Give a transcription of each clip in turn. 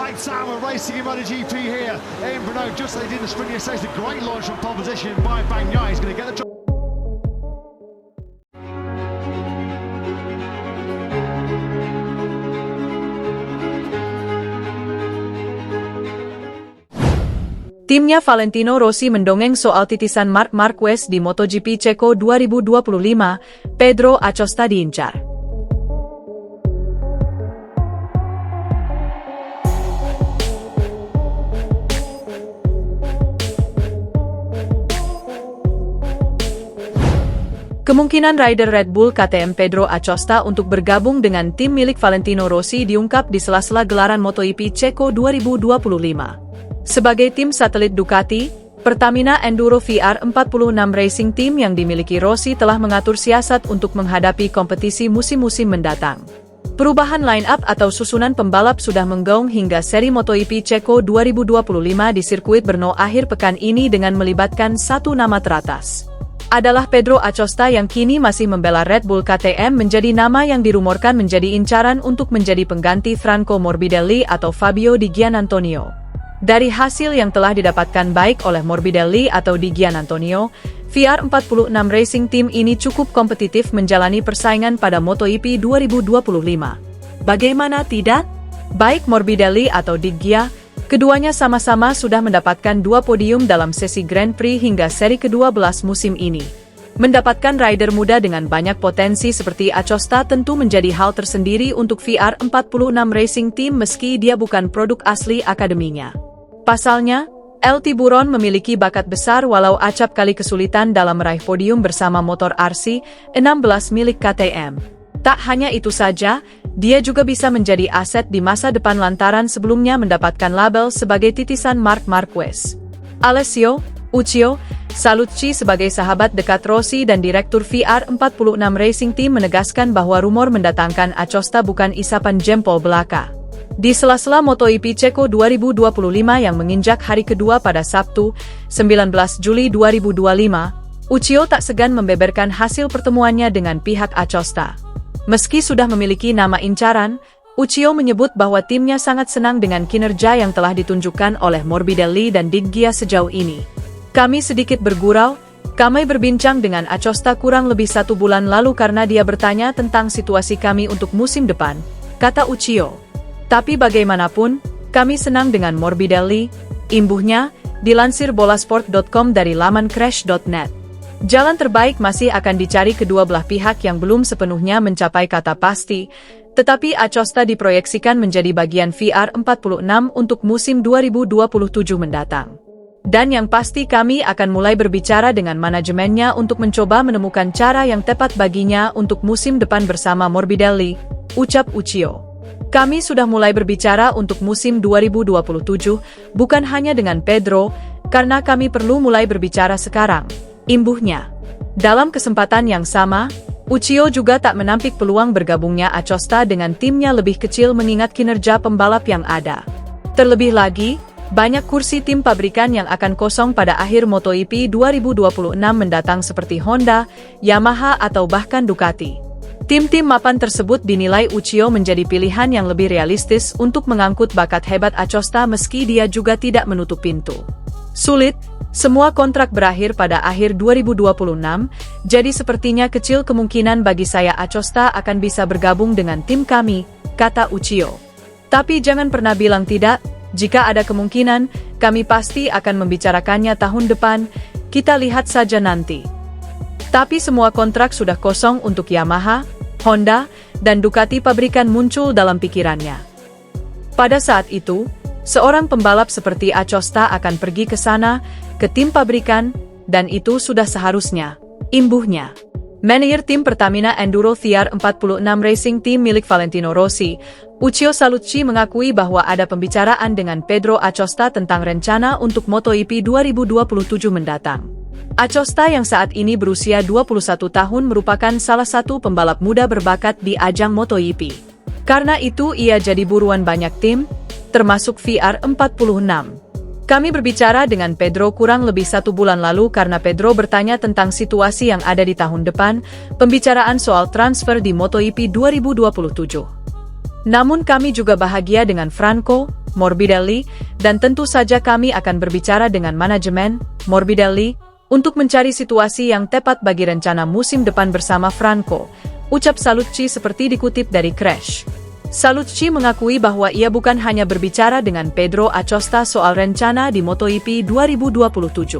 Lights out, we're racing in MotoGP here in Brno, just like they did in the Sprint Estates. A great launch from pole position by Bagnaia. He's going to get the job. Timnya Valentino Rossi mendongeng soal titisan Marc Marquez di MotoGP Ceko 2025, Pedro Acosta diincar. Kemungkinan rider Red Bull KTM Pedro Acosta untuk bergabung dengan tim milik Valentino Rossi diungkap di sela-sela gelaran MotoGP Ceko 2025. Sebagai tim satelit Ducati, Pertamina Enduro VR46 Racing Team yang dimiliki Rossi telah mengatur siasat untuk menghadapi kompetisi musim-musim mendatang. Perubahan line-up atau susunan pembalap sudah menggaung hingga seri MotoGP Ceko 2025 di sirkuit Brno akhir pekan ini dengan melibatkan satu nama teratas. Adalah Pedro Acosta yang kini masih membela Red Bull KTM menjadi nama yang dirumorkan menjadi incaran untuk menjadi pengganti Franco Morbidelli atau Fabio Di Giannantonio. Dari hasil yang telah didapatkan baik oleh Morbidelli atau Di Giannantonio, VR46 Racing Team ini cukup kompetitif menjalani persaingan pada MotoGP 2025. Bagaimana tidak? Baik Morbidelli atau Di Gia, keduanya sama-sama sudah mendapatkan 2 podium dalam sesi Grand Prix hingga seri ke-12 musim ini. Mendapatkan rider muda dengan banyak potensi seperti Acosta tentu menjadi hal tersendiri untuk VR46 Racing Team meski dia bukan produk asli akademinya. Pasalnya, El Tiburon memiliki bakat besar walau acap kali kesulitan dalam meraih podium bersama motor RC16 milik KTM. Tak hanya itu saja, dia juga bisa menjadi aset di masa depan lantaran sebelumnya mendapatkan label sebagai titisan Marc Marquez. Alessio Uccio Saluzzi sebagai sahabat dekat Rossi dan direktur VR46 Racing Team menegaskan bahwa rumor mendatangkan Acosta bukan isapan jempol belaka. Di sela-sela MotoGP Ceko 2025 yang menginjak hari kedua pada Sabtu, 19 Juli 2025, Uccio tak segan membeberkan hasil pertemuannya dengan pihak Acosta. Meski sudah memiliki nama incaran, Uccio menyebut bahwa timnya sangat senang dengan kinerja yang telah ditunjukkan oleh Morbidelli dan Di Gia sejauh ini. Kami sedikit bergurau, kami berbincang dengan Acosta kurang lebih 1 bulan lalu karena dia bertanya tentang situasi kami untuk musim depan, kata Uccio. Tapi bagaimanapun, kami senang dengan Morbidelli, imbuhnya, dilansir bolasport.com dari laman crash.net. Jalan terbaik masih akan dicari kedua belah pihak yang belum sepenuhnya mencapai kata pasti, tetapi Acosta diproyeksikan menjadi bagian VR46 untuk musim 2027 mendatang. Dan yang pasti kami akan mulai berbicara dengan manajemennya untuk mencoba menemukan cara yang tepat baginya untuk musim depan bersama Morbidelli, ucap Uccio. Kami sudah mulai berbicara untuk musim 2027, bukan hanya dengan Pedro, karena kami perlu mulai berbicara sekarang, imbuhnya. Dalam kesempatan yang sama, Uccio juga tak menampik peluang bergabungnya Acosta dengan timnya lebih kecil mengingat kinerja pembalap yang ada. Terlebih lagi, banyak kursi tim pabrikan yang akan kosong pada akhir MotoGP 2026 mendatang seperti Honda, Yamaha atau bahkan Ducati. Tim-tim mapan tersebut dinilai Uccio menjadi pilihan yang lebih realistis untuk mengangkut bakat hebat Acosta meski dia juga tidak menutup pintu. Sulit, semua kontrak berakhir pada akhir 2026, jadi sepertinya kecil kemungkinan bagi saya Acosta akan bisa bergabung dengan tim kami, kata Uccio. Tapi jangan pernah bilang tidak, jika ada kemungkinan, kami pasti akan membicarakannya tahun depan, kita lihat saja nanti. Tapi semua kontrak sudah kosong untuk Yamaha, Honda, dan Ducati pabrikan muncul dalam pikirannya. Pada saat itu, seorang pembalap seperti Acosta akan pergi ke sana, ke tim pabrikan, dan itu sudah seharusnya, imbuhnya. Manajer tim Pertamina Enduro VR46 Racing Team milik Valentino Rossi, Uccio Saluzzi mengakui bahwa ada pembicaraan dengan Pedro Acosta tentang rencana untuk MotoGP 2027 mendatang. Acosta yang saat ini berusia 21 tahun merupakan salah satu pembalap muda berbakat di ajang MotoGP. Karena itu ia jadi buruan banyak tim, termasuk VR46. Kami berbicara dengan Pedro kurang lebih 1 bulan lalu karena Pedro bertanya tentang situasi yang ada di tahun depan, pembicaraan soal transfer di MotoGP 2027. Namun kami juga bahagia dengan Franco, Morbidelli, dan tentu saja kami akan berbicara dengan manajemen Morbidelli untuk mencari situasi yang tepat bagi rencana musim depan bersama Franco, ucap Sallucci seperti dikutip dari Crash. Sallucci mengakui bahwa ia bukan hanya berbicara dengan Pedro Acosta soal rencana di MotoGP 2027.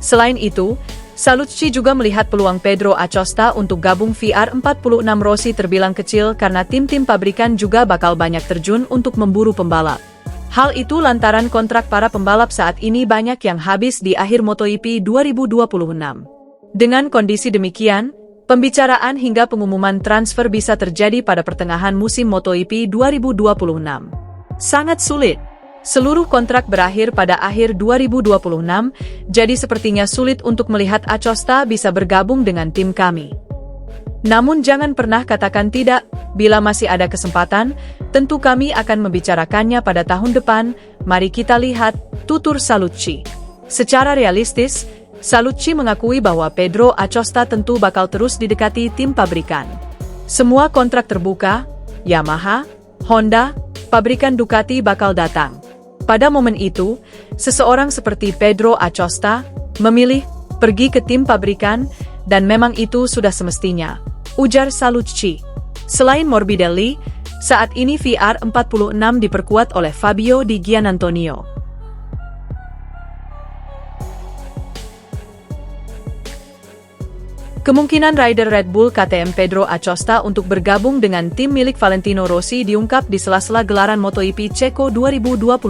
Selain itu, Sallucci juga melihat peluang Pedro Acosta untuk gabung VR46 Rossi terbilang kecil karena tim-tim pabrikan juga bakal banyak terjun untuk memburu pembalap. Hal itu lantaran kontrak para pembalap saat ini banyak yang habis di akhir MotoGP 2026. Dengan kondisi demikian, pembicaraan hingga pengumuman transfer bisa terjadi pada pertengahan musim MotoGP 2026. Sangat sulit. Seluruh kontrak berakhir pada akhir 2026, jadi sepertinya sulit untuk melihat Acosta bisa bergabung dengan tim kami. Namun jangan pernah katakan tidak, bila masih ada kesempatan, tentu kami akan membicarakannya pada tahun depan, mari kita lihat, tutur Sallucci. Secara realistis, Sallucci mengakui bahwa Pedro Acosta tentu bakal terus didekati tim pabrikan. Semua kontrak terbuka, Yamaha, Honda, pabrikan Ducati bakal datang. Pada momen itu, seseorang seperti Pedro Acosta memilih pergi ke tim pabrikan, dan memang itu sudah semestinya, ujar Sallucci. Selain Morbidelli, saat ini VR46 diperkuat oleh Fabio Di Giannantonio. Kemungkinan rider Red Bull KTM Pedro Acosta untuk bergabung dengan tim milik Valentino Rossi diungkap di sela-sela gelaran MotoGP Ceko 2025.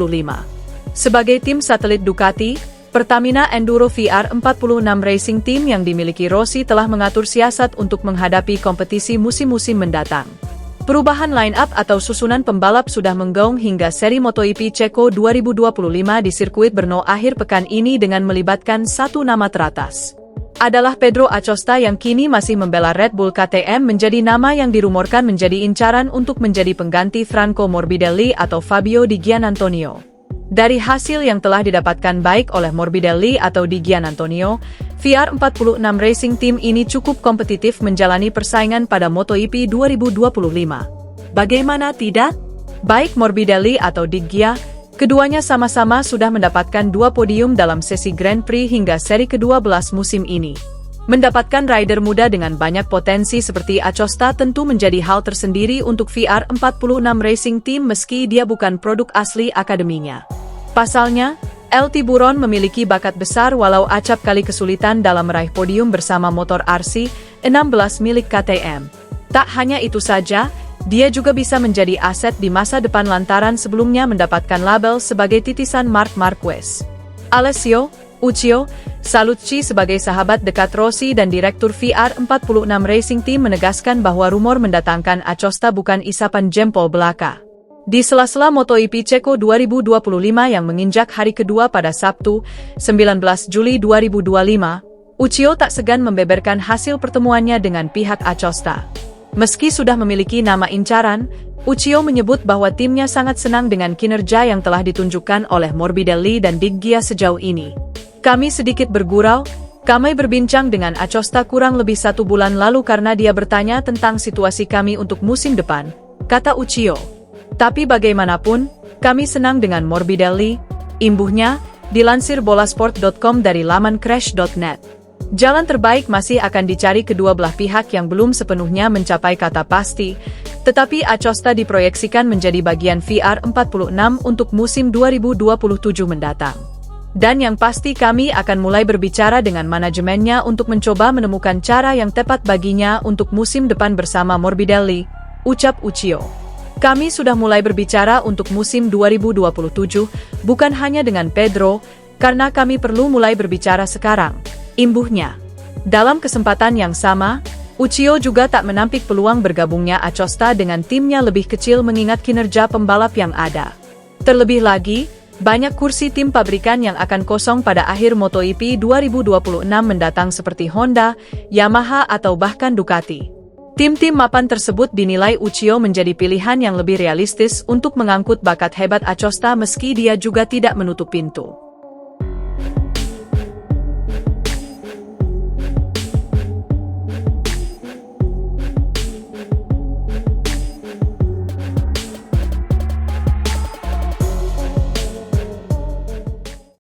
Sebagai tim satelit Ducati, Pertamina Enduro VR46 Racing Team yang dimiliki Rossi telah mengatur siasat untuk menghadapi kompetisi musim-musim mendatang. Perubahan line-up atau susunan pembalap sudah menggaung hingga seri MotoGP Ceko 2025 di sirkuit Brno akhir pekan ini dengan melibatkan satu nama teratas. Adalah Pedro Acosta yang kini masih membela Red Bull KTM menjadi nama yang dirumorkan menjadi incaran untuk menjadi pengganti Franco Morbidelli atau Fabio Di Giannantonio. Dari hasil yang telah didapatkan baik oleh Morbidelli atau Di Giannantonio, VR46 Racing Team ini cukup kompetitif menjalani persaingan pada MotoGP 2025. Bagaimana tidak? Baik Morbidelli atau Di Gia, keduanya sama-sama sudah mendapatkan 2 podium dalam sesi Grand Prix hingga seri ke-12 musim ini. Mendapatkan rider muda dengan banyak potensi seperti Acosta tentu menjadi hal tersendiri untuk VR46 Racing Team meski dia bukan produk asli akademinya. Pasalnya, El Tiburon memiliki bakat besar walau acap kali kesulitan dalam meraih podium bersama motor RC16 milik KTM. Tak hanya itu saja, dia juga bisa menjadi aset di masa depan lantaran sebelumnya mendapatkan label sebagai titisan Marc Marquez. Alessio Uccio Sallucci sebagai sahabat dekat Rossi dan direktur VR46 Racing Team menegaskan bahwa rumor mendatangkan Acosta bukan isapan jempol belaka. Di sela-sela MotoGP Ceko 2025 yang menginjak hari kedua pada Sabtu, 19 Juli 2025, Uccio tak segan membeberkan hasil pertemuannya dengan pihak Acosta. Meski sudah memiliki nama incaran, Uccio menyebut bahwa timnya sangat senang dengan kinerja yang telah ditunjukkan oleh Morbidelli dan Di Gia sejauh ini. Kami sedikit bergurau, kami berbincang dengan Acosta kurang lebih 1 bulan lalu karena dia bertanya tentang situasi kami untuk musim depan, kata Uccio. Tapi bagaimanapun, kami senang dengan Morbidelli, imbuhnya, dilansir bolasport.com dari laman crash.net. Jalan terbaik masih akan dicari kedua belah pihak yang belum sepenuhnya mencapai kata pasti, tetapi Acosta diproyeksikan menjadi bagian VR46 untuk musim 2027 mendatang. Dan yang pasti kami akan mulai berbicara dengan manajemennya untuk mencoba menemukan cara yang tepat baginya untuk musim depan bersama Morbidelli, ucap Uccio. Kami sudah mulai berbicara untuk musim 2027, bukan hanya dengan Pedro, karena kami perlu mulai berbicara sekarang, imbuhnya. Dalam kesempatan yang sama, Uccio juga tak menampik peluang bergabungnya Acosta dengan timnya lebih kecil mengingat kinerja pembalap yang ada. Terlebih lagi, banyak kursi tim pabrikan yang akan kosong pada akhir MotoGP 2026 mendatang seperti Honda, Yamaha atau bahkan Ducati. Tim-tim mapan tersebut dinilai Uccio menjadi pilihan yang lebih realistis untuk mengangkut bakat hebat Acosta meski dia juga tidak menutup pintu.